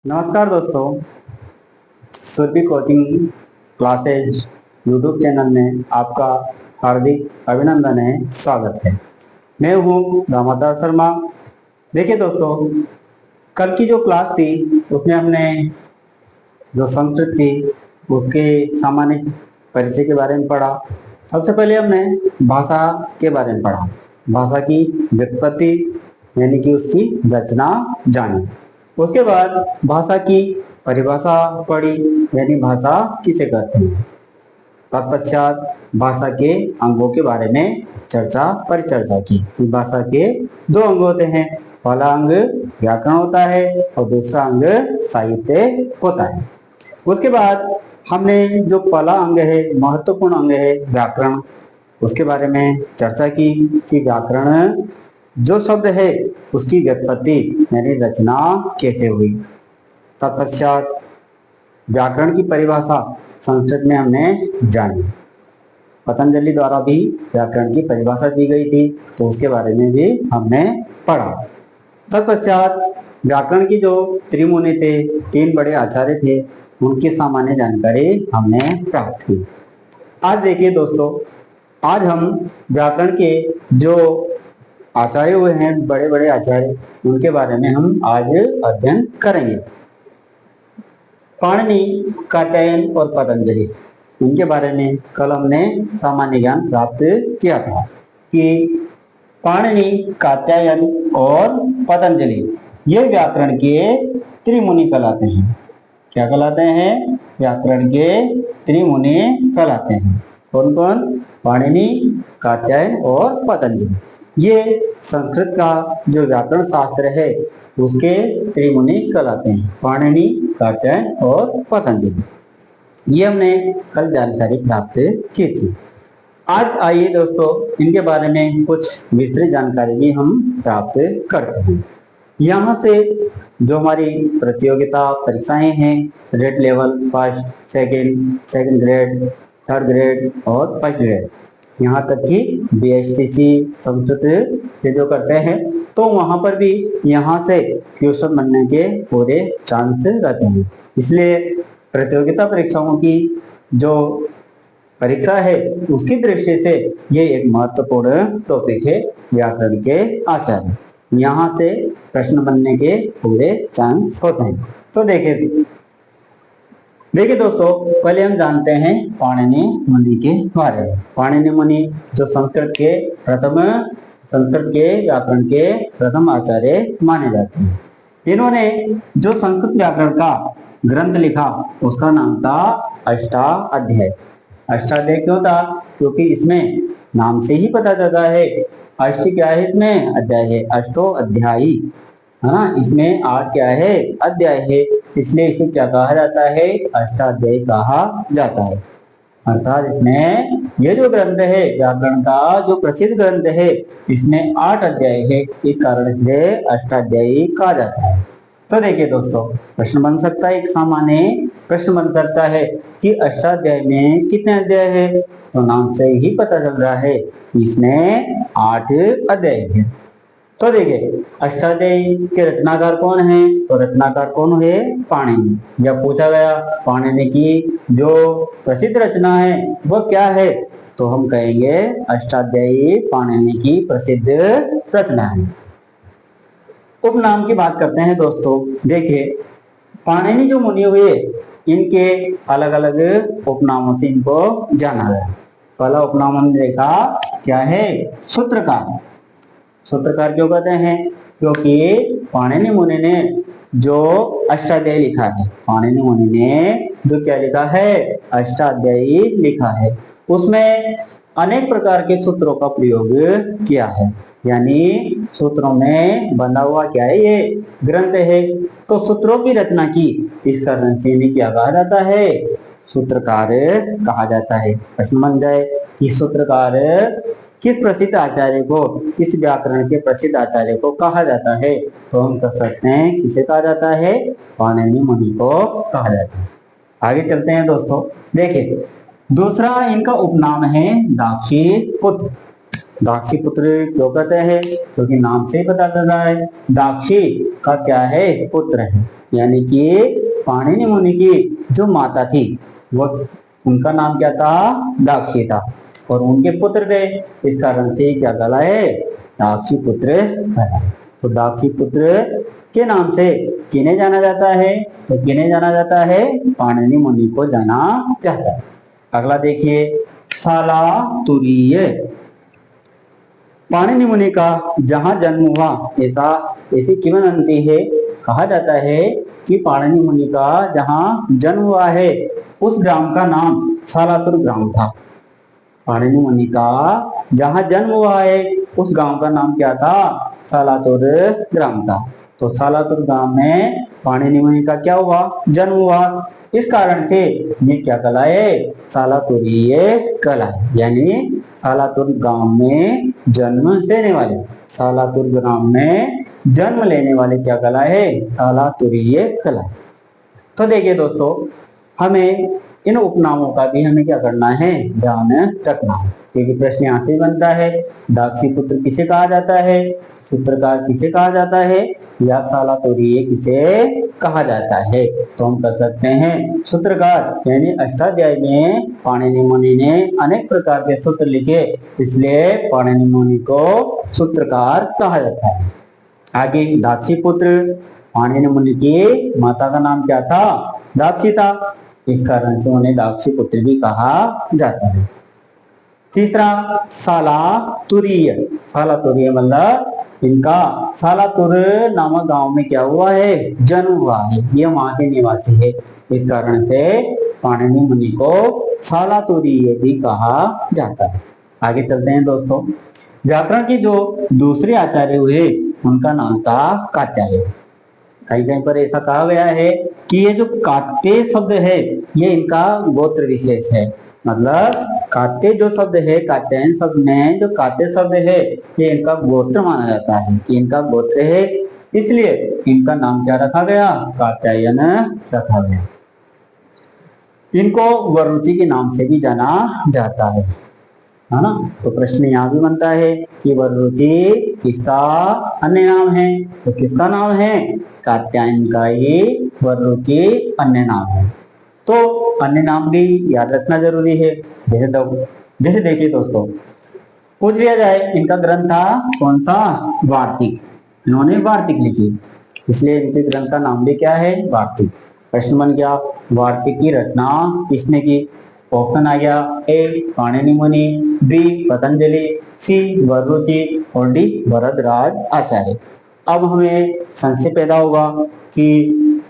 नमस्कार दोस्तों, Surabhi coaching classes YouTube channel में आपका हार्दिक अभिनंदन है, स्वागत है। मैं हूँ दामोदर शर्मा। देखिए दोस्तों, कल की जो क्लास थी उसमें हमने जो संस्कृत थी उसके सामान्य परिचय के बारे में पढ़ा। सबसे पहले हमने भाषा के बारे में पढ़ा, भाषा की व्युत्पत्ति यानी कि उसकी रचना जानी। उसके बाद भाषा की परिभाषा पढ़ी यानी भाषा किसे कहते हैं। तत्पश्चात भाषा के अंगों के बारे में परिचर्चा की कि भाषा के दो अंग होते हैं, पहला अंग व्याकरण होता है और दूसरा अंग साहित्य होता है। उसके बाद हमने जो पहला अंग है, महत्वपूर्ण अंग है व्याकरण, उसके बारे में चर्चा की कि व्याकरण जो शब्द है उसकी व्युत्पत्ति यानी रचना कैसे हुई। तत्पश्चात व्याकरण की परिभाषा संस्कृत में हमने जानी। पतंजलि द्वारा भी व्याकरण की परिभाषा दी गई थी, तो उसके बारे में भी हमने पढ़ा। तत्पश्चात व्याकरण की जो त्रिमुनि थे, तीन बड़े आचार्य थे, उनकी सामान्य जानकारी हमने प्राप्त की। आज देखिए दोस्तों, आज हम व्याकरण के जो आचार्य हुए हैं, बड़े बड़े आचार्य, उनके बारे में हम आज अध्ययन करेंगे। पाणिनि, कात्यायन और पतंजलि, इनके बारे में कल हमने सामान्य ज्ञान प्राप्त किया था कि पाणिनि, कात्यायन और पतंजलि ये व्याकरण के त्रिमुनि कहलाते हैं। क्या कहलाते हैं? व्याकरण के त्रिमुनि कहलाते हैं। कौन कौन? पाणिनि, कात्यायन और पतंजलि। ये संस्कृत का जो व्याकरण शास्त्र है उसके त्रिमुनि कहलाते हैं, पाणिनि, कात्यायन और पतंजलि। ये हमने कल जानकारी प्राप्त की थी। आज आइए दोस्तों, इनके बारे में कुछ विस्तृत जानकारी भी हम प्राप्त करते हैं। यहाँ से जो हमारी प्रतियोगिता परीक्षाएं हैं, red level, first, second grade, third grade और फर्स्ट ग्रेड, यहाँ तक कि BSTC संस्कृत से जो करते हैं, तो वहाँ पर भी यहाँ से क्वेश्चन बनने के पूरे चांस रहते हैं। इसलिए प्रतियोगिता परीक्षाओं की जो परीक्षा है उसकी दृष्टि से ये एक महत्वपूर्ण टॉपिक है व्याकरण के आचार्य। यहाँ से प्रश्न बनने के पूरे चांस होते हैं। तो देखिए दोस्तों, पहले हम जानते हैं पाणिनि मुनि के बारे में। पाणिनि मुनि जो संस्कृत के व्याकरण के प्रथम आचार्य माने जाते हैं। इन्होंने जो संस्कृत व्याकरण का ग्रंथ लिखा उसका नाम था अष्टाध्यायी। अष्टाध्यायी क्यों था? क्योंकि इसमें नाम से ही पता चलता है अष्ट क्या है, इसमें अध्याय है, अष्टो अध्यायी है ना। इसमें आठ क्या है? अध्याय है, इसलिए इसे क्या कहा जाता है? अष्टाध्यायी कहा जाता है। अर्थात इसमें ये जो ग्रंथ है व्याकरण का जो प्रसिद्ध ग्रंथ है, इसमें 8 अध्याय है, इस कारण इसे अष्टाध्यायी कहा जाता है। तो देखिए दोस्तों, प्रश्न बन सकता है, एक सामान्य प्रश्न बन सकता है कि अष्टाध्याय में कितने अध्याय है? तो नाम से ही पता चल रहा है कि इसमें 8 अध्याय है। तो देखिए, अष्टाध्यायी के रचनाकार कौन है? तो रचनाकार कौन है? पाणिनि। जब पूछा गया पाणिनि की जो प्रसिद्ध रचना है वो क्या है, तो हम कहेंगे अष्टाध्यायी पाणिनि की प्रसिद्ध रचना है। उपनाम की बात करते हैं दोस्तों। देखिए, पाणिनि जो मुनि हुए, इनके अलग अलग उपनामों से इनको जाना गया। पहला उपनाम हमने देखा क्या है? सूत्रकार। सूत्रकार क्यों कहते हैं? क्योंकि पाणिनि मुनि ने जो अष्टाध्यायी लिखा है, पाणिनि मुनि ने जो क्या लिखा है? अष्टाध्यायी लिखा है। उसमें अनेक प्रकार के सूत्रों का प्रयोग किया है, यानी सूत्रों में बंधा हुआ क्या है? ये ग्रंथ है। तो सूत्रों की रचना की, इस कारण से इन्हें क्या कहा जाता है? सूत्रकार कहा जाता है। प्रश्न बन जाए कि सूत्रकार किस प्रसिद्ध आचार्य को, किस व्याकरण के प्रसिद्ध आचार्य को कहा जाता है? तो हम कह सकते हैं किसे कहा जाता है? पाणिनि मुनि को कहा जाता है। आगे चलते हैं दोस्तों। देखिए, दूसरा इनका उपनाम है दाक्षीपुत्र। दाक्षीपुत्र क्यों कहते हैं? क्योंकि नाम से ही पता चल रहा है दाक्षी का क्या है? पुत्र है। यानी कि पाणिनि मुनि की जो माता थी वो उनका नाम क्या था, दाक्षी था, और उनके पुत्र थे, इस कारण से क्या कहलाए, दाक्षी पुत्र कहलाए। तो दाक्षी पुत्र के नाम से किन्हें जाना जाता है, तो किन्हें जाना जाता है, पाणिनि मुनि को जाना जाता है। अगला देखिए, सालातुरीय। पाणिनि मुनि का जहां जन्म हुआ ऐसी किंवदंती है, कहा जाता है कि पाणिनि मुनि का जहां जन्म हुआ है उस ग्राम का नाम सालातुर ग्राम था। पाणिनि मुनि का जहां जन्म हुआ है उस गांव का नाम क्या था, सालातुर ग्राम था। तो सालातुर गांव में पाणिनि मुनि का क्या हुआ, जन्म हुआ, इस कारण से ये क्या कहलाए, सालातुरीय कहलाए। यानी सालातुर गांव में जन्म लेने वाले, सालातुर ग्राम में जन्म लेने वाले क्या कहलाए, सालातुरीय कहलाए। तो देखिए दोस्तों, हमें इन उपनामों का भी हमें क्या करना है, ध्यान रखना है, क्योंकि प्रश्न यहाँ से बनता है, दाक्षी पुत्र किसे कहा जाता है, सूत्रकार किसे कहा जाता है, या सालातुरीय किसे कहा जाता है। तो हम कर सकते हैं सूत्रकार, यानी अष्टाध्यायी में पाणिनि मुनि ने अनेक प्रकार के सूत्र लिखे, इसलिए पाणिनि मुनि को सूत्रकार कहा जाता है। आगे दाक्षी पुत्र, पाणिनि मुनि की माता का नाम क्या था, दाक्षी था, इस कारण से उन्हें दाक्षी पुत्र भी कहा जाता है। तीसरा, सालातुरीय। सालातुरीय मतलब इनका सालातुर नामक गांव में क्या हुआ है, जन्म हुआ है, ये वहां के निवासी है, इस कारण से पाणिनि मुनि को सालातुरीय भी कहा जाता है। आगे चलते हैं दोस्तों, व्याकरण की जो दूसरे आचार्य हुए उनका नाम था कात्यायन। कहीं कहीं पर ऐसा कहा गया है कि ये जो कात्य शब्द है ये इनका गोत्र विशेष है, मतलब कात्य जो शब्द है, कात्यायन शब्द में जो कात्य शब्द है ये इनका गोत्र माना जाता है, कि इनका गोत्र है, इसलिए इनका नाम क्या रखा गया, कात्यायन रखा गया। इनको वरुचि के नाम से भी जाना जाता है ना। तो प्रश्न यहाँ भी बनता है कि वरुचि किसका अन्य नाम है, तो किसका नाम है, कात्यायन का ही वरुचि अन्य नाम है। तो अन्य नाम भी याद रखना जरूरी है। जैसे देखिए दोस्तों, पूछ लिया जाए इनका ग्रंथ था कौन सा, वार्तिक, इन्होंने वार्तिक लिखी, इसलिए इनके ग्रंथ का नाम भी क्या है, वार्तिक। प्रश्न बन गया, वार्तिक की रचना किसने की, ऑप्शन आ गया, ए पाणिनि मुनि, बी पतंजलि, सी वरुचि और डी वरदराज आचार्य। अब हमें संशय पैदा होगा कि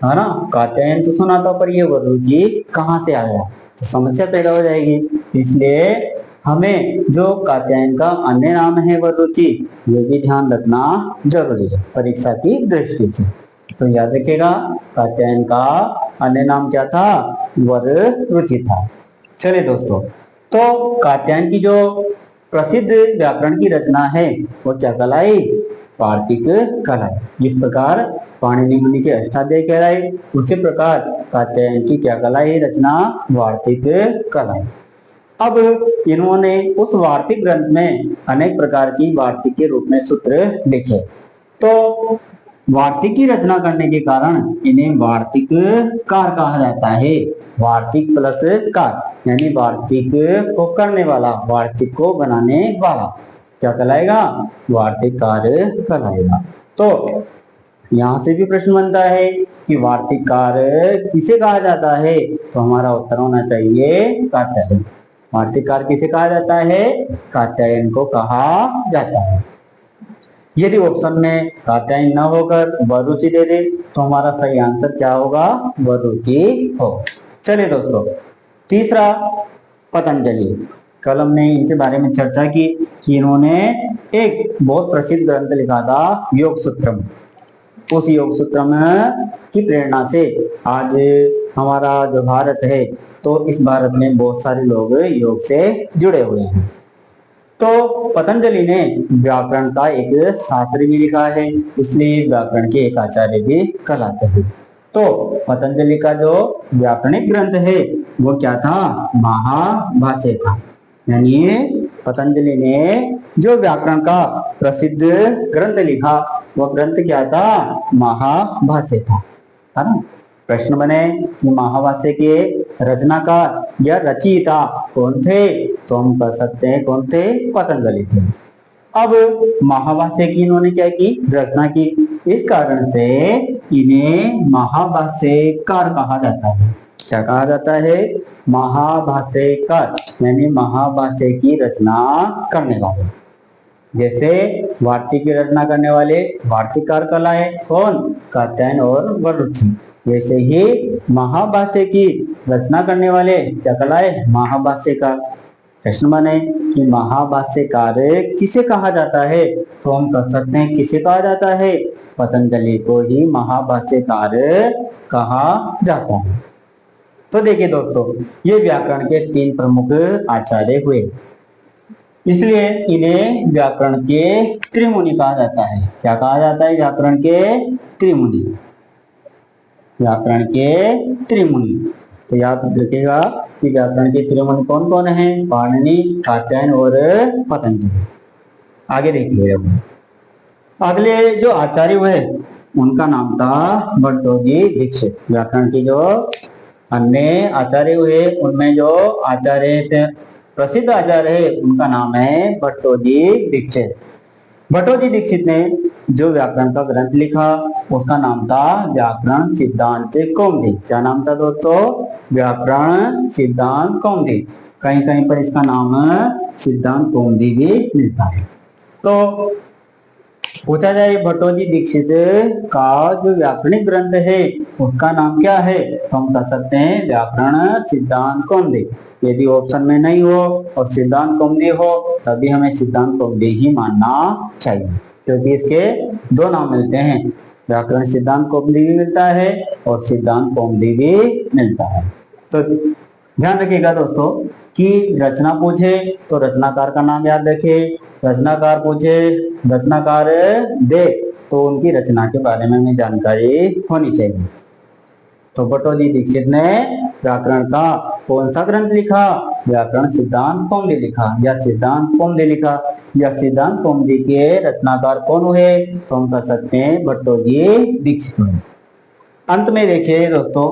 है ना, कात्यायन तो सुना था पर ये वरुचि कहाँ से आ गया, तो समस्या पैदा हो जाएगी। इसलिए हमें जो कात्यायन का अन्य नाम है वरुचि, ये भी ध्यान रखना जरूरी है परीक्षा की दृष्टि से। तो याद रखिएगा, कात्यायन का अन्य नाम क्या था, वररुचि था। चलिए दोस्तों, तो कात्यायन की जो प्रसिद्ध व्याकरण की रचना है वो क्या कहलाई, वार्तिक कहलाई। जिस प्रकार पाणिनि मुनि के अष्टाध्यायी कहलाए, उसी प्रकार कात्यायन की क्या कहलाई, रचना वार्तिक कहलाई। अब इन्होंने उस वार्तिक ग्रंथ में अनेक प्रकार की वार्तिक के रूप में सूत्र लिखे। तो वार्तिक की रचना करने के कारण इन्हें वार्तिककार कहा जाता है। वार्तिक प्लस कार, यानी वार्तिक को करने वाला, वार्तिक को बनाने वाला क्या कहलाएगा, वार्तिककार कहलाएगा। तो यहाँ से भी प्रश्न बनता है कि वार्तिककार किसे कहा जाता है, तो हमारा उत्तर होना चाहिए कात्यायन। वार्तिककार किसे कहा जाता है, कात्यायन को कहा जाता है। यदि ऑप्शन में कात्यायन न होकर वरुचि दे दे तो हमारा सही आंसर क्या होगा, वरुचि हो। चलिए दोस्तों, तीसरा पतंजलि। कल हमने इनके बारे में चर्चा की कि इन्होंने एक बहुत प्रसिद्ध ग्रंथ लिखा था, योग सूत्रम। उस योग सूत्रम की प्रेरणा से आज हमारा जो भारत है, तो इस भारत में बहुत सारे लोग योग से जुड़े हुए हैं। तो पतंजलि ने व्याकरण का एक शास्त्र भी लिखा है, इसलिए व्याकरण के एक आचार्य भी कहलाते हैं। तो पतंजलि का जो व्याकरणिक ग्रंथ है वो क्या था, महाभाष्य था। यानी पतंजलि ने जो व्याकरण का प्रसिद्ध ग्रंथ लिखा वो ग्रंथ क्या था, महाभाष्य था। है ना। प्रश्न बने कि महाभाष्य के रचनाकार या रचयिता कौन थे, तो हम कह सकते हैं कौन थे, पतंजलि थे। अब महाभाष्य की इन्होंने क्या की, रचना की, इस कारण से इन्हें महाभाष्यकार कहा जाता है। क्या कहा जाता है, महाभाष्यकार, यानी महाभाष्य की रचना करने वाले। जैसे वार्तिक की रचना करने वाले वार्तिककार कहलाए, कौन, कात्यायन और वरुणि। वैसे ही महाभाष्य की रचना करने वाले क्या कहलाए, महाभाष्यकार। प्रश्न बने कि महाभाष्यकार किसे कहा जाता है, तो हम कह सकते हैं किसे कहा जाता है, पतंजलि को ही महाभाष्यकार कहा जाता है। तो देखिए दोस्तों, ये व्याकरण के 3 प्रमुख आचार्य हुए, इसलिए इन्हें व्याकरण के त्रिमुनि कहा जाता है। क्या कहा जाता है, व्याकरण के त्रिमुनि, व्याकरण के त्रिमुनि। तो याद रखिएगा कि व्याकरण के त्रिमुनि कौन कौन है, पाणिनि, कात्यायन और पतंजलि। आगे देखिए, अगले जो आचार्य हुए उनका नाम था भट्टोजी दीक्षित। व्याकरण के जो अन्य आचार्य हुए उनमें जो आचार्य प्रसिद्ध आचार्य है उनका नाम है भट्टोजी दीक्षित। भट्टोजी दीक्षित ने जो व्याकरण का ग्रंथ लिखा उसका नाम था व्याकरण सिद्धांत कौमुदी। क्या नाम था दोस्तों, व्याकरण सिद्धांत कौमुदी। कहीं कहीं पर इसका नाम सिद्धांत कौमुदी भी मिलता है। तो पूछा जाए भट्टोजी दीक्षित का जो व्याकरणिक ग्रंथ है उसका नाम क्या है, तो हम कह सकते हैं व्याकरण सिद्धांत कौमुदी। यदि ऑप्शन में नहीं हो और सिद्धांत कौमुदी हो तभी हमें सिद्धांत कौमुदी ही मानना चाहिए, क्योंकि इसके 2 नाम मिलते हैं, व्याकरण सिद्धांत कौमुदी भी मिलता है और सिद्धांत कौमुदी भी मिलता है। तो ध्यान रखिएगा दोस्तों कि रचना पूछे तो रचनाकार का नाम याद रखिए, रचनाकार पूछे, रचनाकार दे तो उनकी रचना के बारे में हमें जानकारी होनी चाहिए। तो भट्टोजी दीक्षित ने व्याकरण का कौन सा ग्रंथ लिखा, व्याकरण सिद्धांत कौमुदी लिखा या सिद्धांत कौमुदी लिखा, या सिद्धांत कौमुदी के रचनाकार कौन हुए, तो हम कह सकते हैं भट्टोजी दीक्षित हुए। अंत में देखिए दोस्तों,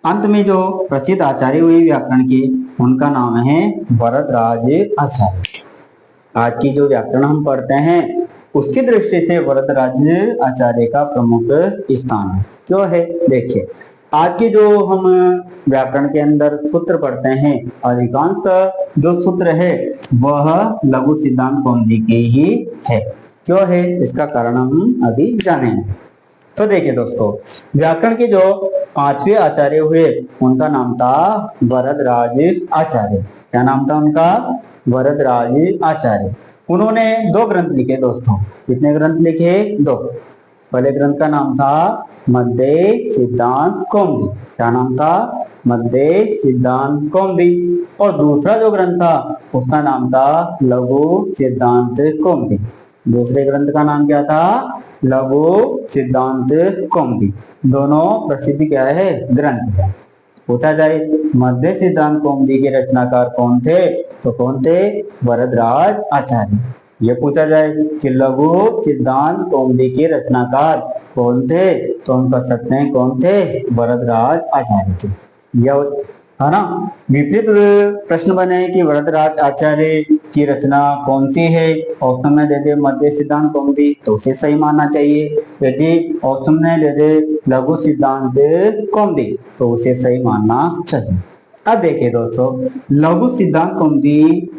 अंत में जो प्रसिद्ध आचार्य हुए व्याकरण के उनका नाम है वरदराज आचार्य। आज की जो व्याकरण हम पढ़ते हैं उसकी दृष्टि से वरदराज आचार्य का प्रमुख स्थान है। क्यों है, देखिए आज के जो हम व्याकरण के अंदर सूत्र पढ़ते हैं अधिकांश जो सूत्र है वह लघु सिद्धांत कौमुदी के ही है। क्यों है, इसका कारण हम अभी जानेंगे। तो देखिए दोस्तों, व्याकरण के जो 5वें आचार्य हुए उनका नाम था वरदराज आचार्य। क्या नाम था उनका, वरदराज आचार्य। उन्होंने 2 ग्रंथ लिखे दोस्तों। कितने ग्रंथ लिखे, 2। पहले ग्रंथ का नाम था मध्य सिद्धांत कौमुदी। क्या नाम था, मध्य सिद्धांत कौमुदी। और दूसरा जो ग्रंथ था उसका नाम था लघु सिद्धांत कौमुदी। दूसरे ग्रंथ का नाम क्या था, लघु सिद्धांत कौमुदी। दोनों प्रसिद्ध क्या है, ग्रंथ है। पूछा जाए मध्य सिद्धांत कौमुदी के रचनाकार कौन थे, तो कौन थे, वरदराज आचार्य। ये पूछा जाए कि लघु सिद्धांत कौमुदी के रचनाकार कौन थे, तो हम कह सकते हैं कौन थे, वरदराज आचार्य थे। यह है ना। विपरीत प्रश्न बने कि वरदराज आचार्य की रचना कौन सी है, ऑप्शन में दे दे मध्य सिद्धांत कौमुदी तो उसे सही मानना चाहिए। यदि ऑप्शन में दे दे लघु सिद्धांत कौमुदी तो उसे सही मानना चाहिए। अब देखिए दोस्तों, लघु सिद्धांत कौमुदी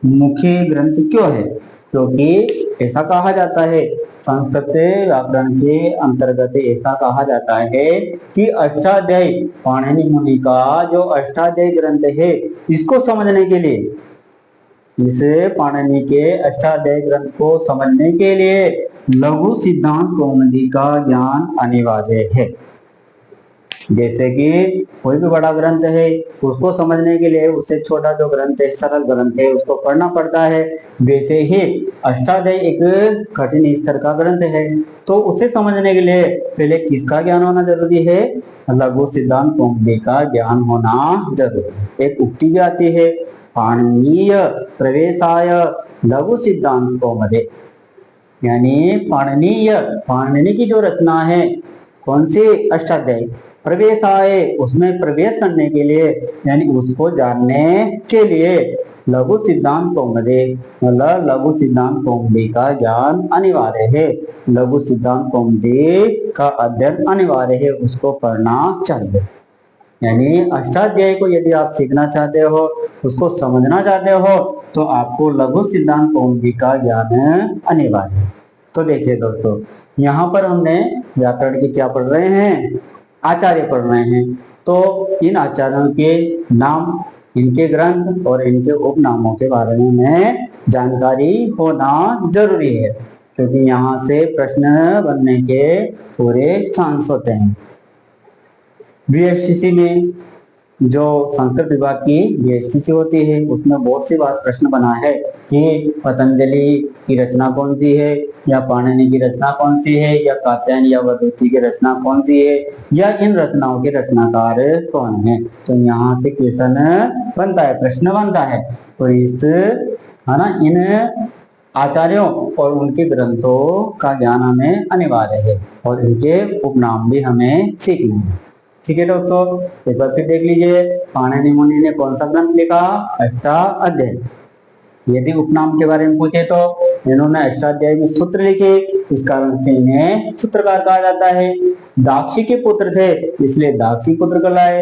मुख्य ग्रंथ क्यों है, क्योंकि ऐसा कहा जाता है संस्कृत व्याकरण के अंतर्गत ऐसा कहा जाता है कि अष्टाध्यायी पाणिनि मुनि का जो अष्टाध्यायी ग्रंथ है इसको समझने के लिए, इस पाणिनि के अष्टाध्यायी ग्रंथ को समझने के लिए लघु सिद्धांत कौमुदी का ज्ञान अनिवार्य है। जैसे कि कोई भी बड़ा ग्रंथ है उसको समझने के लिए उससे छोटा जो ग्रंथ है, सरल ग्रंथ है, उसको पढ़ना पड़ता है। वैसे ही अष्टाध्यायी एक कठिन स्तर का ग्रंथ है, तो उसे समझने के लिए पहले किसका ज्ञान होना जरूरी है, लघु सिद्धांत कौमुदी का ज्ञान होना जरूरी है। एक उक्ति भी आती है, पाणिनीय प्रवेशाय लघु सिद्धांत कौमुदी, यानी पाणिनीय, पाणिनि की जो रचना है कौन सी अष्टाध्यायी, प्रवेश आए उसमें प्रवेश करने के लिए यानी उसको जानने के लिए लघु सिद्धांत कौमुदी मतलब लघु सिद्धांत कौमुदी का ज्ञान अनिवार्य है। लघु सिद्धांत कौमुदी का अध्ययन अनिवार्य है, उसको पढ़ना चाहिए। यानी अष्टाध्यायी को यदि आप सीखना चाहते हो, उसको समझना चाहते हो, तो आपको लघु सिद्धांत कौमुदी का ज्ञान अनिवार्य है। तो देखिए दोस्तों, यहाँ पर हमने व्याकरण की क्या पढ़ रहे हैं, आचार्य पढ़ रहे हैं। तो इन आचार्यों के नाम, इनके ग्रंथ और इनके उपनामों के बारे में जानकारी होना जरूरी है, क्योंकि यहाँ से प्रश्न बनने के पूरे चांस होते हैं। बीएसटीसी में जो संस्कृत विभाग की बीएसटीसी होती है, उसमें बहुत सी बार प्रश्न बना है कि पतंजलि की रचना कौन सी है, या पाणिनि की रचना कौन सी है, या कात्यायन या वररुचि की रचना कौन सी है, या इन रचनाओं के रचनाकार कौन है। तो यहाँ से क्वेश्चन बनता है, प्रश्न बनता है। तो इस है ना, इन आचार्यों और उनके ग्रंथों का ज्ञान हमें अनिवार्य है और इनके उपनाम भी हमें सीखने हैं। ठीक है दोस्तों, एक बार फिर देख लीजिए, पाणिनि मुनि ने कौन सा ग्रंथ लिखा, अष्टाध्यायी। यदि उपनाम के बारे में पूछे तो इन्होंने अष्टाध्यायी में सूत्र लिखे, इस कारण से इन्हें सूत्रकार कहा जाता है। दाक्षी के पुत्र थे इसलिए दाक्षी पुत्र कहलाए।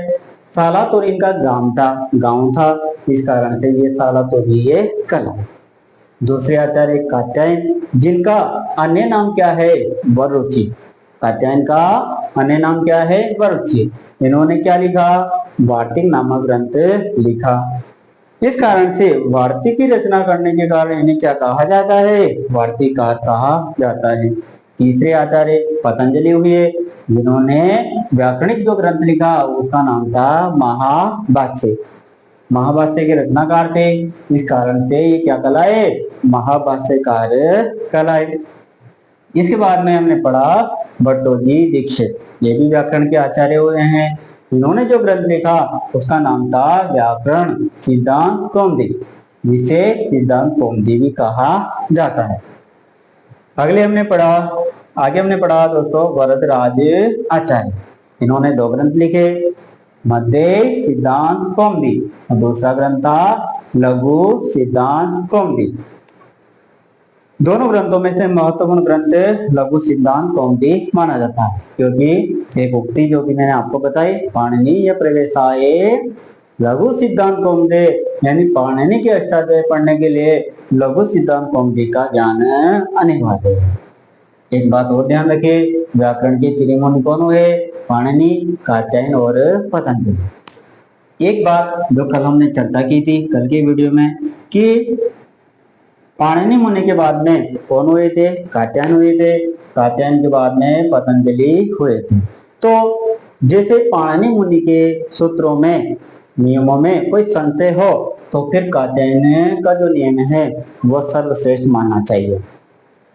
सालातोर इनका गांव था, इस कारण से ये सालातोर ये कहलाए। दूसरे आचार्य कात्यायन, जिनका अन्य नाम क्या है, वररुचि। कात्यायन का अन्य नाम क्या है, वररुचि। इन्होंने क्या लिखा, वार्तिक नामक ग्रंथ लिखा। इस कारण से वार्तिक की रचना करने के कारण इन्हें क्या कहा जाता है, वार्तिककार कहा जाता है। तीसरे आचार्य पतंजलि हुए, जिन्होंने व्याकरणिक जो ग्रंथ लिखा उसका नाम था महाभाष्य। महाभाष्य के रचनाकार थे, इस कारण से ये क्या कहलाए, महाभाष्यकार कहलाए। इसके बाद में हमने पढ़ा भट्टोजी दीक्षित, ये भी व्याकरण के आचार्य हुए हैं। इन्होंने जो ग्रंथ लिखा उसका नाम था व्याकरण सिद्धांत कौमुदी, जिसे सिद्धांत कौमुदी भी कहा जाता है। आगे हमने पढ़ा दोस्तों वरदराज आचार्य। इन्होंने दो ग्रंथ लिखे, मध्य सिद्धांत कौमुदी और दूसरा ग्रंथ था लघु सिद्धांत कौमुदी। दोनों ग्रंथों में से महत्वपूर्ण ग्रंथ लघु सिद्धांत कौमुदी माना जाता है, क्योंकि एक उक्ति जो कि मैंने आपको बताई, पाणिनि या प्रवेशाय लघु सिद्धांत कौमुदी, यानी पाणिनि के अष्टाध्यायी पढ़ने के लिए लघु सिद्धांत कौमुदी का ज्ञान अनिवार्य है। एक बात और ध्यान रखिए, व्याकरण के त्रिमुनि कौन हुए, पाणिनि, कात्यायन और पतंजलि। एक बात जो कल हमने चर्चा की थी कल के वीडियो में, कि पाणिनि मुनि के बाद में कौन हुए थे, कात्यायन हुए थे। कात्यायन के बाद में पतंजलि हुए थे। तो जैसे पाणिनि मुनि के सूत्रों में, नियमों में कोई संशय हो तो फिर कात्यायन का जो नियम है वह सर्वश्रेष्ठ मानना चाहिए।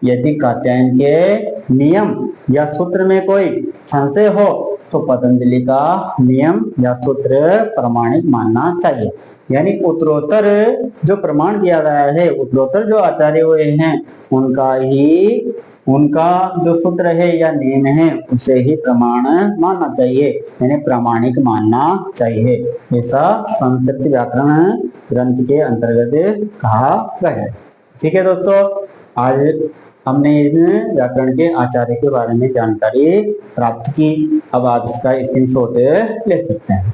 यदि कात्यायन के नियम या सूत्र में कोई संशय हो तो पतंजलि का नियम या सूत्र प्रमाणिक मानना चाहिए। यानी उत्तरोत्तर जो प्रमाण दिया गया है, उत्तरोत्तर जो आचार्य हुए हैं उनका जो सूत्र है या नियम है उसे ही प्रमाण मानना चाहिए, यानी प्रामाणिक मानना चाहिए। ऐसा संस्कृत व्याकरण ग्रंथ के अंतर्गत कहा गया है। ठीक है दोस्तों, आज हमने इन व्याकरण के आचार्य के बारे में जानकारी प्राप्त की। अब आप इसका स्क्रीनशॉट ले सकते हैं।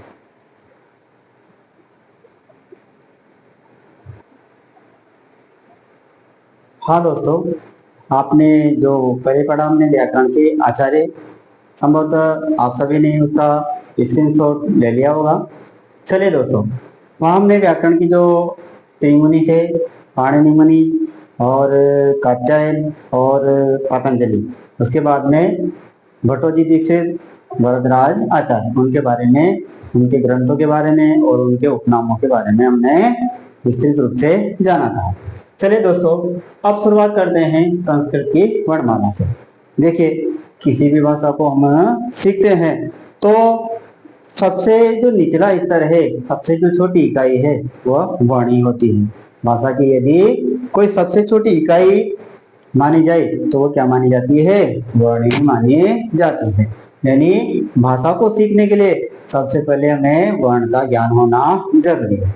हाँ दोस्तों, आपने जो पहले पढ़ा हमने व्याकरण के आचार्य, संभवतः आप सभी ने उसका स्क्रीनशॉट ले लिया होगा। चलिए दोस्तों, वहाँ हमने व्याकरण की जो त्रिमुनि थे, पाणिनि मुनि और कात्यायन और पतंजलि, उसके बाद में भट्टोजी दीक्षित, वरदराज आचार्य, उनके बारे में, उनके ग्रंथों के बारे में और उनके उपनामों के बारे में हमने विस्तृत रूप से जाना था। चलिए दोस्तों, अब शुरुआत करते हैं संस्कृत की वर्णमाला से। देखिए, किसी भी भाषा को हम सीखते हैं तो सबसे जो निचला स्तर है, सबसे जो छोटी इकाई है वह वाणी होती है। भाषा की यदि कोई सबसे छोटी इकाई मानी जाए तो वो क्या मानी जाती है, वाणी मानी जाती है। यानी भाषा को सीखने के लिए सबसे पहले हमें वर्ण का ज्ञान होना जरूरी है।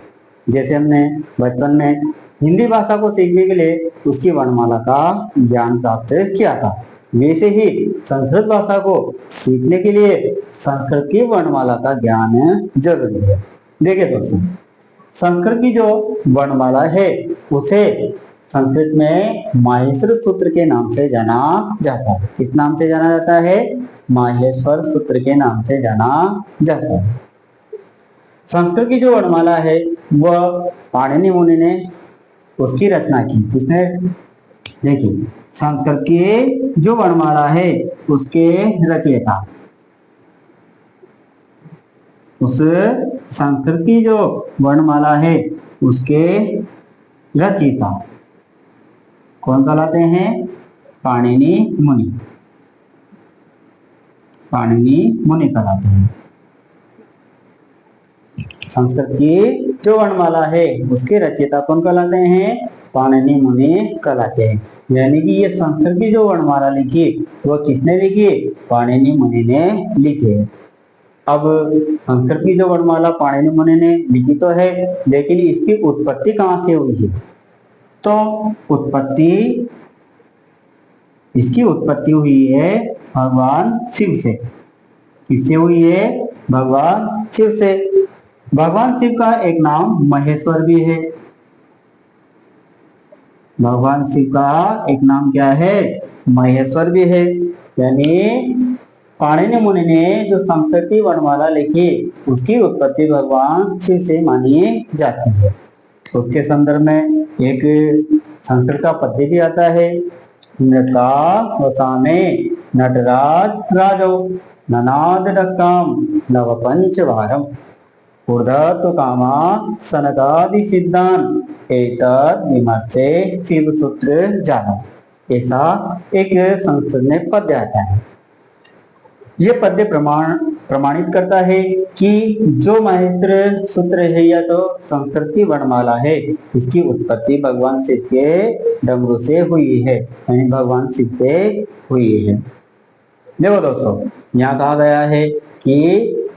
जैसे हमने बचपन में हिंदी भाषा को सीखने के लिए उसकी वर्णमाला का ज्ञान प्राप्त किया था, वैसे ही संस्कृत भाषा को सीखने के लिए संस्कृत की वर्णमाला का ज्ञान जरूरी है। देखिए दोस्तों, संस्कृत की जो वर्णमाला है उसे संस्कृत में माहेश्वर सूत्र के नाम से जाना जाता है। किस नाम से जाना जाता है? माहेश्वर सूत्र के नाम से जाना जाता है। संस्कृत की जो वर्णमाला है वह पाणिनि मुनि ने उसकी रचना की। किसने? देखिए, संस्कृत की जो वर्णमाला है उसके रचयिता, उस संस्कृत की जो वर्णमाला है उसके रचयिता कौन कहलाते हैं? पाणिनि मुनि। पाणिनि मुनि कहलाते हैं। संस्कृत की जो वर्णमाला है उसके रचयिता कौन कहलाते हैं? पाणिनि मुनि कहलाते हैं। यानी कि ये संस्कृत की जो वर्णमाला लिखी वह किसने लिखी? पाणिनि मुनि ने लिखी है। अब संस्कृत की जो वर्णमाला पाणिनि मुनि ने लिखी तो है, लेकिन इसकी उत्पत्ति कहाँ से हुई है? तो इसकी उत्पत्ति हुई है भगवान शिव से। किससे हुई है? भगवान शिव से। भगवान शिव का एक नाम महेश्वर भी है। भगवान शिव का एक नाम क्या है? महेश्वर भी है। यानी पाणिनि मुनि ने जो संस्कृत की वर्णमाला लिखी उसकी उत्पत्ति भगवान शिव से मानी जाती है। उसके संदर्भ में एक संस्कृत का पद्य भी आता है, नृता वसाने नटराज राजो ननाद डक्काम नव पंचवारम ऊर्धत्व कामा सनकादि सिद्धान एतद विमर्शे शिव सूत्र जानो। ऐसा एक संस्कृत में पद्य आता है। ये पद्य प्रमाणित करता है कि जो माहेश्वर सूत्र है या तो संस्कृत की वर्णमाला है, इसकी उत्पत्ति भगवान शिव के डमरू से हुई है, यानी भगवान शिव से हुई है। देखो दोस्तों, यहाँ कहा गया है कि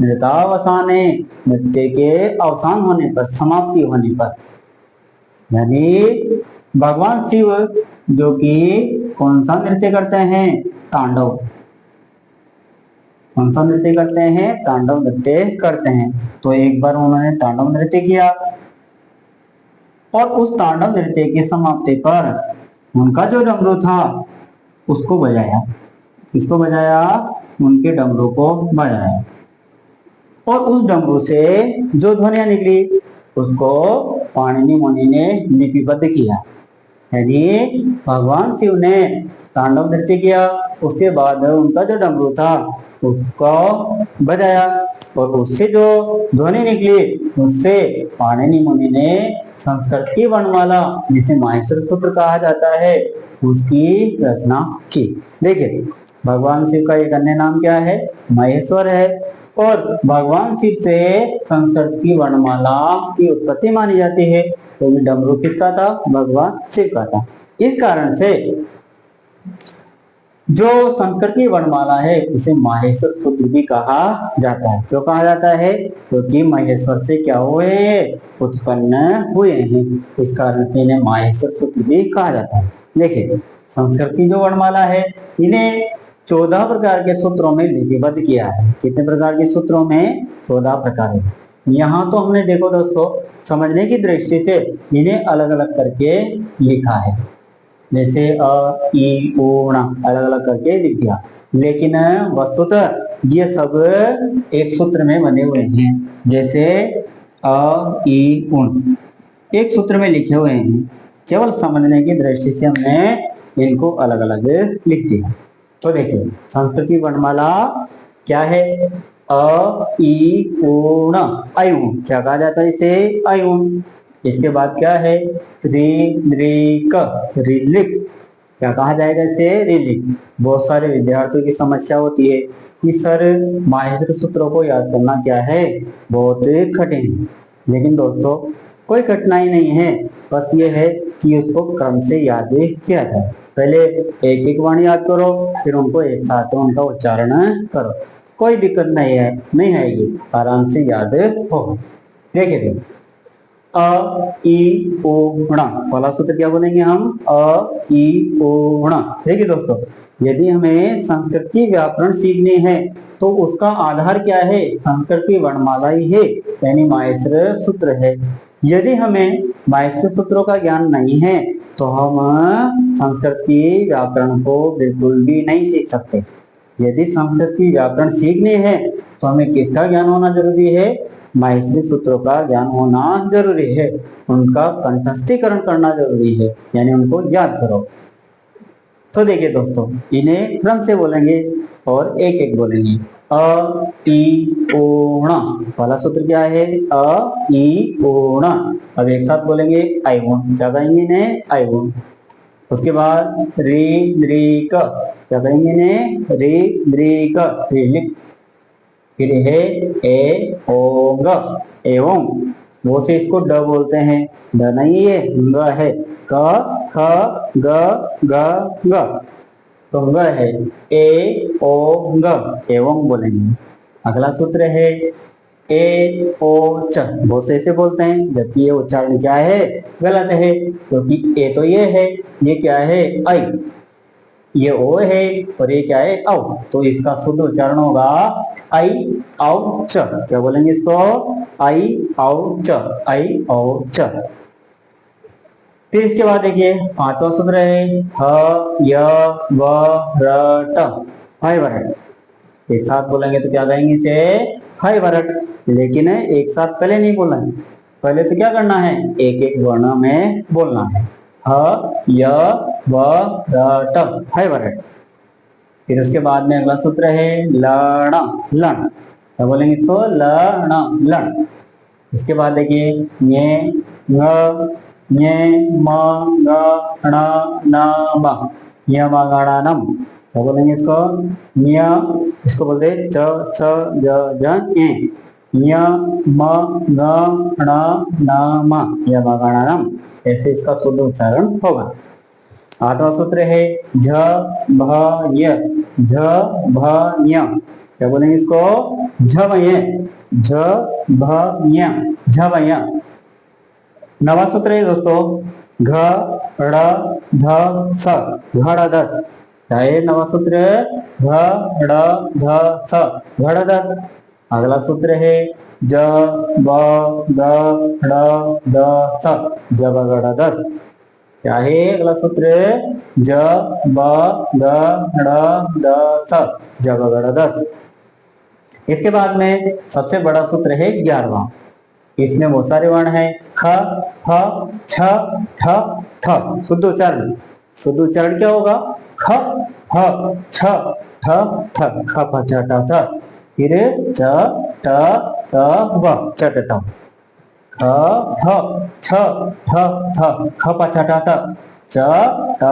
नृतावसाने, नृत्य के अवसान होने पर, समाप्ति होने पर, यानी भगवान शिव जो कि कौन सा नृत्य करते हैं? तांडव। कौन सा नृत्य करते हैं? तांडव नृत्य करते हैं। तो एक बार उन्होंने तांडव नृत्य किया और उस तांडव नृत्य की समाप्ति पर उनका जो डमरू था उसको बजाया। किसको बजाया? उनके डमरू को बजाया और उस डमरू से जो ध्वनियां निकली उसको पाणिनि मुनि ने लिपिबद्ध किया। यानी भगवान शिव ने तांडव नृत्य किया, उसके बाद उनका जो डमरू था उसको बजाया और उससे जो ध्वनि निकली उससे पाणिनि मुनि ने संस्कृत की वर्णमाला, जिसे माहेश्वर सूत्र कहा जाता है, उसकी रचना की। देखिए, भगवान शिव का एक अन्य नाम क्या है? महेश्वर है और भगवान शिव से संस्कृत की वर्णमाला की उत्पत्ति मानी जाती है। तो ये डमरू किसका था? भगवान शिव का था। इस कारण से जो संस्कृत की वर्णमाला है उसे माहेश्वर सूत्र भी कहा जाता है। क्यों कहा जाता है? क्योंकि महेश्वर से क्या हुए? उत्पन्न हुए हैं। इस कारण से इन्हें माहेश्वर सूत्र भी कहा जाता है। देखिए, संस्कृत की जो वर्णमाला है इन्हें 14 प्रकार के सूत्रों में लिपिबद्ध किया है। कितने प्रकार के सूत्रों में? 14 प्रकार है। यहाँ तो हमने देखो दोस्तों, समझने की दृष्टि से इन्हें अलग अलग करके लिखा है, जैसे अ ई उ ण अलग अलग करके लिख दिया, लेकिन वस्तुतः ये सब एक सूत्र में बने हुए हैं। जैसे अ ई उण एक सूत्र में लिखे हुए हैं, केवल समझने की दृष्टि से हमने इनको अलग अलग लिख दिया। तो देखिए, संस्कृत की वर्णमाला क्या है? अ ई उ ण अयुण। क्या कहा जाता है इसे? अयुण। इसके बाद क्या है? रि ऋ क ऋलिक। क्या कहा जाएगा इसे? ऋलिक। बहुत सारे विद्यार्थियों की समस्या होती है कि सर माहेश्वर सूत्रों को याद करना क्या है, बहुत कठिन है। लेकिन दोस्तों, कोई कठिनाई नहीं है, बस ये है कि उसको क्रम से याद किया जाए। पहले एक एक वाणी याद करो, फिर उनको एक साथ उनका उच्चारण करो। कोई दिक्कत नहीं है, नहीं आएगी, आराम से याद हो। देखिए अ ई ओ ण पहला सूत्र क्या बोलेंगे हम, अ ई ओ ण। देखिए दोस्तों, यदि हमें संस्कृत की व्याकरण सीखनी है तो उसका आधार क्या है, संस्कृत की वर्णमाला ही है, यानी माहेश्वर सूत्र है। यदि हमें माहेश्वर सूत्रों का ज्ञान नहीं है तो हम संस्कृत की व्याकरण को बिल्कुल भी नहीं सीख सकते। यदि संस्कृत की व्याकरण सीखनी है तो हमें किसका ज्ञान होना जरूरी है, माहेश्वरी सूत्रों का ज्ञान होना जरूरी है, उनका कंठस्थीकरण करना जरूरी है, यानी उनको याद करो। तो देखिए दोस्तों, इन्हें क्रम से बोलेंगे और एक एक बोलेंगे। अ इ ओ ण पहला सूत्र क्या है, अ इ ओ ण। अब एक साथ बोलेंगे आई गुण, क्या कहेंगे इन्हें, आई गुण। उसके बाद री री क, क्या कहेंगे इन्हें, री री क, लिख। फिर है ए ओंग, एवं, वो से इसको ड बोलते हैं, ड नहीं है, ग है, क ख ग ग ग, तो ग है, ए ओ ग, एवं बोलेंगे। अगला सूत्र है ए ओ च, बहुत से ऐसे बोलते हैं, जबकि ये उच्चारण क्या है, गलत है, क्योंकि ए तो ये है, ये क्या है, आई, ये ओ है और ये क्या है, औ, तो इसका शुद्ध उच्चारण होगा आई औ च। क्या बोलेंगे इसको, आई औ च, आई औ च। फिर इसके बाद देखिए पांचवा सूत्र है ह य व र ट, हाय वरट। एक साथ बोलेंगे तो क्या कहेंगे इसे, हाय वरट। लेकिन एक साथ पहले नहीं बोलना है, पहले तो क्या करना है, एक एक वर्ण में बोलना है, ह य व र ट, हाय वरट। फिर उसके बाद में अगला सूत्र है लण, लण, क्या बोलेंगे इसको, लण, लण। इसके बाद देखिए ञे ङ ञे म ग ण न म, यमगणनम, क्या बोलेंगे इसको, ञ, इसको बोलते हैं च छ ज ज ञ, ञ म ग ण न म, यमगणनम, ऐसे इसका शुद्ध उच्चारण होगा। आठवां सूत्र है झ भ य, झ भ य, क्या बोलेंगे इसको, झवय, झ भ य, झवय। नवा सूत्र है दोस्तों घ ड़ ध स, घड़धस। क्या है नवा सूत्र, घ ड़ ध स, घड़धस। अगला सूत्र है ज ब ग ड़ द स, जबगड़धस। क्या है अगला सूत्र, ज ब ग ड़ द स, जबगड़धस। इसके बाद में सबसे बड़ा सूत्र है 11वां, इसमें बहुत सारे वर्ण हैं, ख फ छ ठ थ, शुद्ध उच्चारण, शुद्ध उच्चारण क्या होगा, ख फ छ ठ थ, ख फ छ ठ थ। फिर च ट त व, चटतम, ख फ छ ठ थ, ख फ छ ठ थ, च ट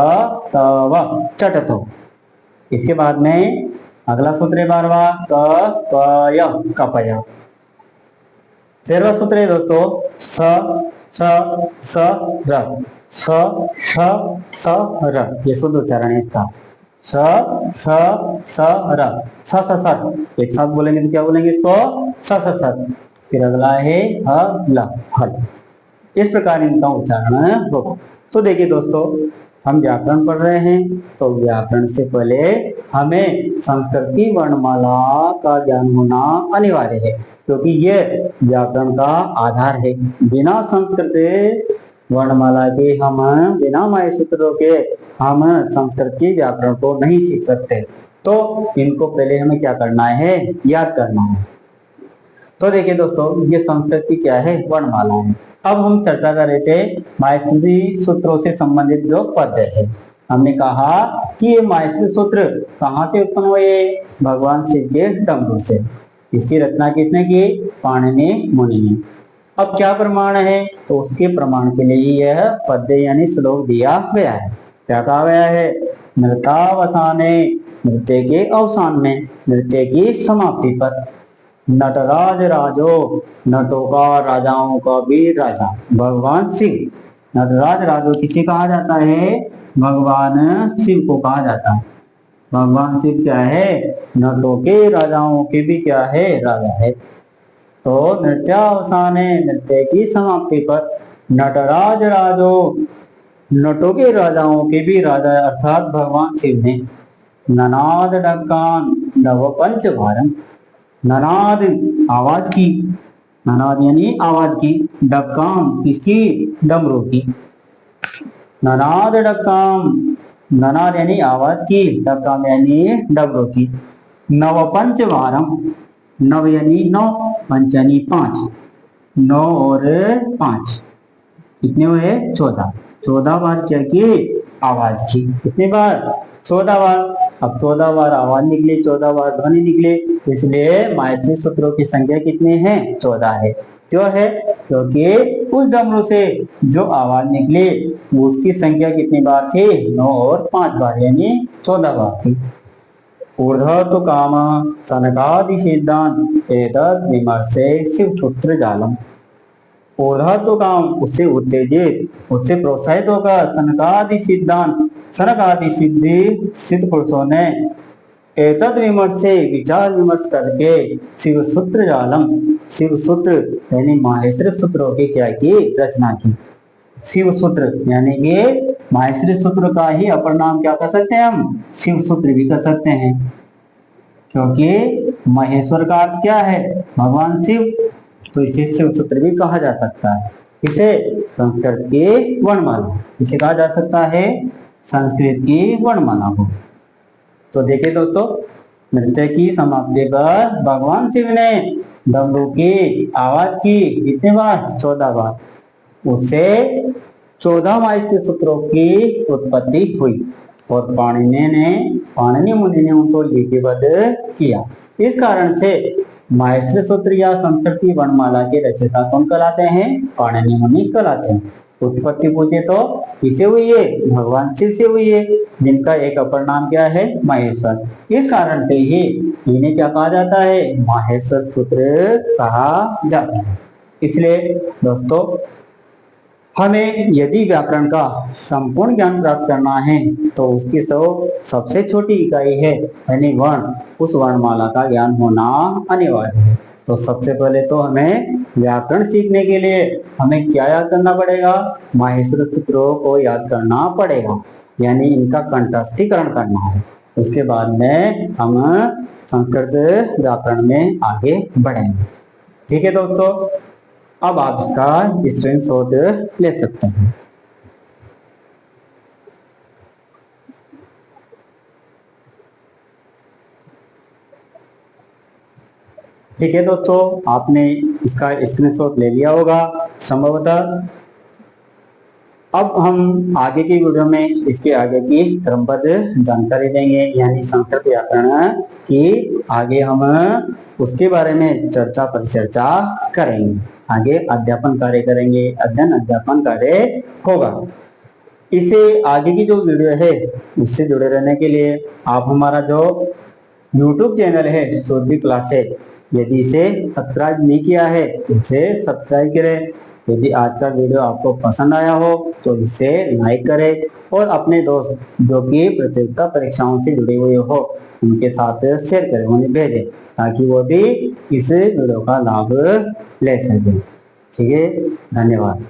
त व, चटतो। इसके बाद में अगला सूत्र है 12वां, क प य, कपय। 13वां सूत्र है दोस्तों स स स र, स श स र, ये शुद्ध उच्चारण है इसका, स स स र, स स सर। एक साथ बोलेंगे तो क्या बोलेंगे इसको, स स सर। फिर अगला है ह ल, हल। इस प्रकार इनका उच्चारण होगा। तो देखिए दोस्तों, हम व्याकरण पढ़ रहे हैं तो व्याकरण से पहले हमें संस्कृत की वर्णमाला का ज्ञान होना अनिवार्य है, क्योंकि ये व्याकरण का आधार है। बिना संस्कृत वर्णमाला के हम, बिना माय सूत्रों के हम संस्कृत की व्याकरण को नहीं सीख सकते। तो इनको पहले हमें क्या करना है, याद करना है। तो देखिए दोस्तों, ये संस्कृत की क्या है, वर्णमाला है। अब हम चर्चा कर रहे थे माहेश्वरी सूत्रों से संबंधित जो पद है। हमने कहा कि ये माहेश्वरी सूत्र कहाँ से उत्पन्न हुए, भगवान शिव के डमरू से। इसकी रचना किसने की, पाणिनि मुनि ने। अब क्या प्रमाण है, तो उसके प्रमाण के लिए यह पद्य यानी श्लोक दिया गया है। क्या कहा गया है, नृतावसाने, नृत्य के अवसान में, नृत्य की समाप्ति पर, नटराज राजो, नटों का, राजाओं का भी राजा भगवान शिव। नटराज राजो किसे कहा जाता है, भगवान शिव को कहा जाता है। भगवान शिव क्या है, नटों के राजाओं के भी क्या है, राजा है। तो नृत्यावसाने, नृत्य की समाप्ति पर, नटराज राजो, नटों के राजाओं के भी राजा अर्थात भगवान शिव ने, ननाद डक्कान नव पंच भारम, ननाद आवाज की, ननाद यानी आवाज की, डक्कान किसकी, डमरू की, ननाद डक्काम, ननाद यानी आवाज की, डक्काम यानी डमरू की, नव पंच भारम, नव यानी नौ, पंच यानी पांच, नौ और पांच कितने हुए, 14, 14 बार क्या की, आवाज की, कितनी बार, 14 बार। अब 14 बार आवाज निकली, 14 बार ध्वनि निकले, इसलिए माहेश्वरी सूत्रों की संख्या कितनी है, 14 है। क्यों है, क्योंकि उस डमरू से जो आवाज निकली उसकी संख्या कितनी बार थी, 9 और 5 बार यानी 14 बार थी। ऊर्ध्व काम सनकादि सिद्धांत एतद विमर्शे शिवसूत्र जालम, ऊर्ध्व काम उससे उत्तेजित, उससे प्रोत्साहित होकर सनकादि सिद्धांत, सनक आदि सिद्धि सिद्ध पुरुषों ने एतद विमर्श से विचार विमर्श करके शिव सूत्र जालम, शिव सूत्र यानी माहेश्वरी सूत्रों की क्या की, रचना की। शिव सूत्र यानी कि माहेश्वरी सूत्र का ही अपर नाम क्या कर सकते हैं हम, शिव सूत्र भी कर सकते हैं, क्योंकि महेश्वर का अर्थ क्या है, भगवान शिव, तो इसे शिव सूत्र भी कहा जा सकता है। इसे संस्कृत की वर्णमाला, इसे कहा जा सकता है संस्कृत की वर्णमाला को। तो देखिए दोस्तों, नृत्य की समाप्ति पर भगवान शिव ने डमरू की आवाज की कितने बार, 14 बार, उससे 14 माहेश्वरी सूत्रों की उत्पत्ति हुई और पाणिनि मुनि ने उनको लिपिबद्ध किया। इस कारण से माहेश्वरी सूत्र या संस्कृत की वर्णमाला के रचयिता कौन कहलाते हैं, पाणिनि मुनि कहलाते हैं। उत्पत्ति पूछे तो किसे हुई है, भगवान शिव से हुई है, जिनका एक अपर नाम क्या है, महेश्वर। इस कारण से ही इन्हें क्या कहा जाता है, माहेश्वर सूत्र कहा जाता है। इसलिए दोस्तों, हमें यदि व्याकरण का संपूर्ण ज्ञान प्राप्त करना है तो उसकी सबसे छोटी इकाई है यानी वर्ण, उस वर्णमाला का ज्ञान होना अनिवार्य है। तो सबसे पहले तो हमें व्याकरण सीखने के लिए हमें क्या याद करना पड़ेगा, माहेश्वरी सूत्रों को याद करना पड़ेगा, यानी इनका कंठस्थीकरण करना है। उसके बाद में हम संस्कृत व्याकरण में आगे बढ़ेंगे। ठीक है दोस्तों, अब आप इसका स्क्रीनशॉट ले सकते हैं। ठीक है दोस्तों, आपने इसका स्क्रीनशॉट ले लिया होगा संभवतः। अब हम आगे की वीडियो में इसके आगे की क्रमबद्ध जानकारी देंगे, यानी संस्कृत व्याकरण की आगे हम उसके बारे में चर्चा परिचर्चा करेंगे, आगे अध्यापन कार्य करेंगे, अध्ययन अध्यापन कार्य होगा। इसे आगे की जो वीडियो है उससे जुड़े रहने के लिए आप हमारा जो YouTube चैनल है शुद्धि क्लासेस, यदि इसे सब्सक्राइब नहीं किया है तो इसे सब्सक्राइब करें। यदि आज का वीडियो आपको पसंद आया हो तो इसे लाइक करें और अपने दोस्त जो कि प्रतियोगिता परीक्षाओं से जुड़े हुए हो उनके साथ शेयर करें, उन्हें भेजें, ताकि वो भी इस वीडियो का लाभ ले सकें। ठीक है, धन्यवाद।